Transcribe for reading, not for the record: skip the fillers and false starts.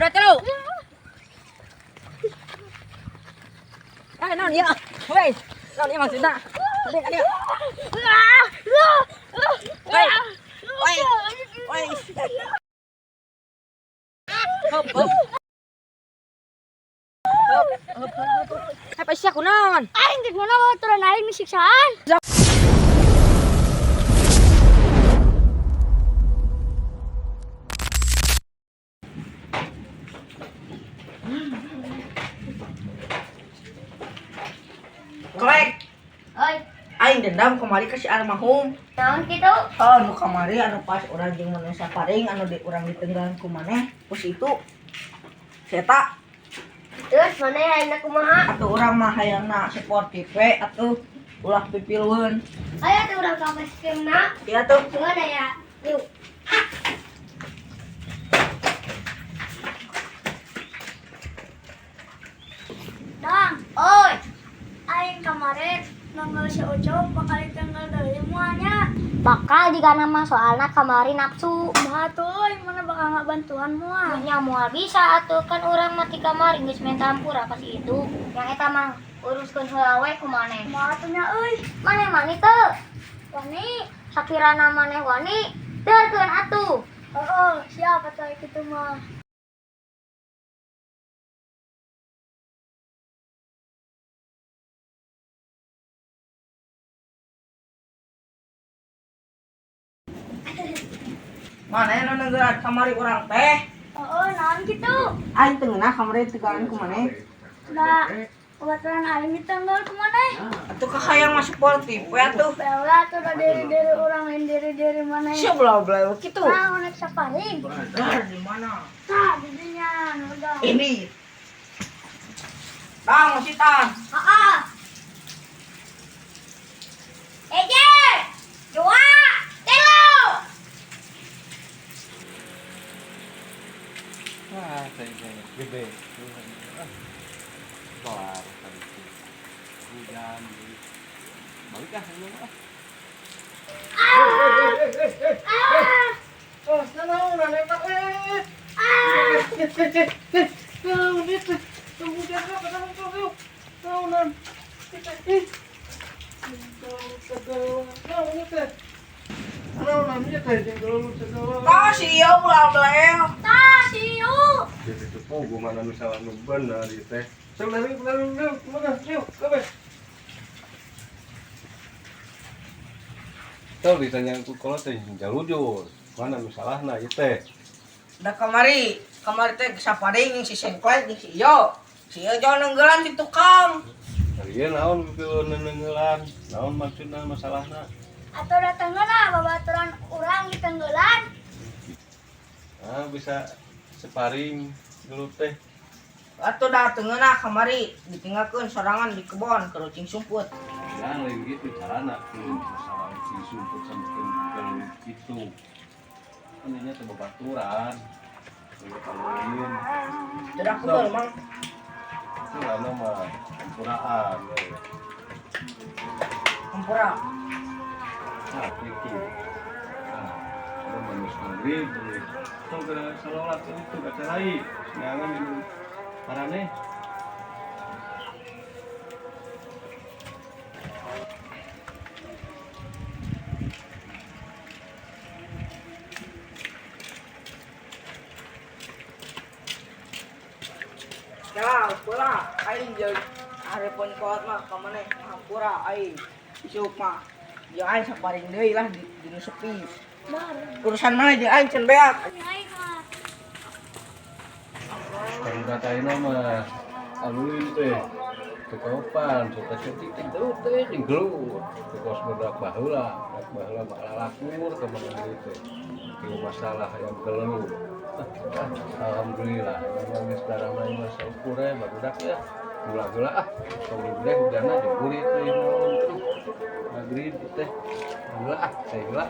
Udah terus. Naon ieu? Hei, naon ieu maksudna? Tadi kan ieu. Woi. Woi. Woi. Hop, hop. Apa sih aku naon? Aing di mana turun aing siksaan. Korek. Oi, Aing dendam kemari ke si almarhum. naon kitu? Oh, nu kamari anu pas urang jeung maneh saparing anu di urang ditenggelan ku maneh. Pus itu eta Terus mana ayeuna kumaha? atuh urang mah hayangna sportif we atuh ulah pipilweun. Aya tuh urang ka baskeuna. Ieu tuh Gimana ya? Yuk. Dang, oi. Aing kemarin nongol si Ucup bakal ditenggal dari muanya. Bakal jika nama soalnya kamari nafsu. Batuy, mana bakal nggak bantuan mua? Nya mua bisa atuh kan orang mati kamari geus main campur apa sih itu? Yang eta mah uruskeun heula we kumaneh. Batunya euy. Maneh mani teu? Wani, sakirana maneh wani, deurkeun atuh. Heeh, siapa teh kitu mah? maneh anu nenggelan kamari urang teh. Heeh, naon kitu? Aing teu ngeunah kamari ditenggelan ku maneh. Nah, kebetulan aing ditenggal kemana? Atuh kahayang mah sportif we atuh. Bela tuh udah diri orang lain diri mana? Sia belah-belah kitu. Nah, naik saparing. Dar di mana? Nah, didinya, udah. Ini. Dang, masih tan. Ah, Ejer, dua, telu. Wah, saya gede. Kelar tadi itu. Hujan. Balik ah ini mah. Oh, nanaon eta we? Naon itu? Tunggu jaga padahal tuh. Naonan? Ah, sieu belah-belah. Tasiu. Jadi itu pogo mana misalnya nu bener ieu teh. Sok lari mana? Yuk, kabeh. Tahu ditanya ku kalau teh jalujur. Mana misalahna ieu teh? Da kamari teh saparing si sengklek si ieu. Si ieu jauh nenggelan di tukang. Ieu naon pikeun nenenggelan? Naon maksudna masalahna? Atau datangnya lah, babaturan orang di tenggelan. Ah, bisa separing dulu teh. Atuh datengeuna kamari ditinggalkeun sorangan di kebon kerucing sumput. Ya, lain gitu carana tuh masalah si sumput sampeun kalau gitu. Kan ini teh babaturan. Kalau Tidak kubel mang. itu anu mah campuraan. Hampura. Nah, itu. Nah, ada manusia maghrib. Itu ke salat itu baca lain. Jangan di parane. Ya, pula aing jeung hareupeun kolot mah ka maneh hampura aing. Isuk mah jeung aing saparing deui lah di nu sepi. Bar. Urusan mana jeung aing can beak. Aing mah. Kalau data ini mah alulin teh. Kekapan, suka cantik itu teh digelu. Kekos bedak baheula bakal lakur ke mana itu. Itu masalah yang keluh. Alhamdulillah, memang sekarang lain masa ukur ya, barudak ya. Gula-gula kemudian hujannya jebur itu yang maghrib teh. Gula saya gula.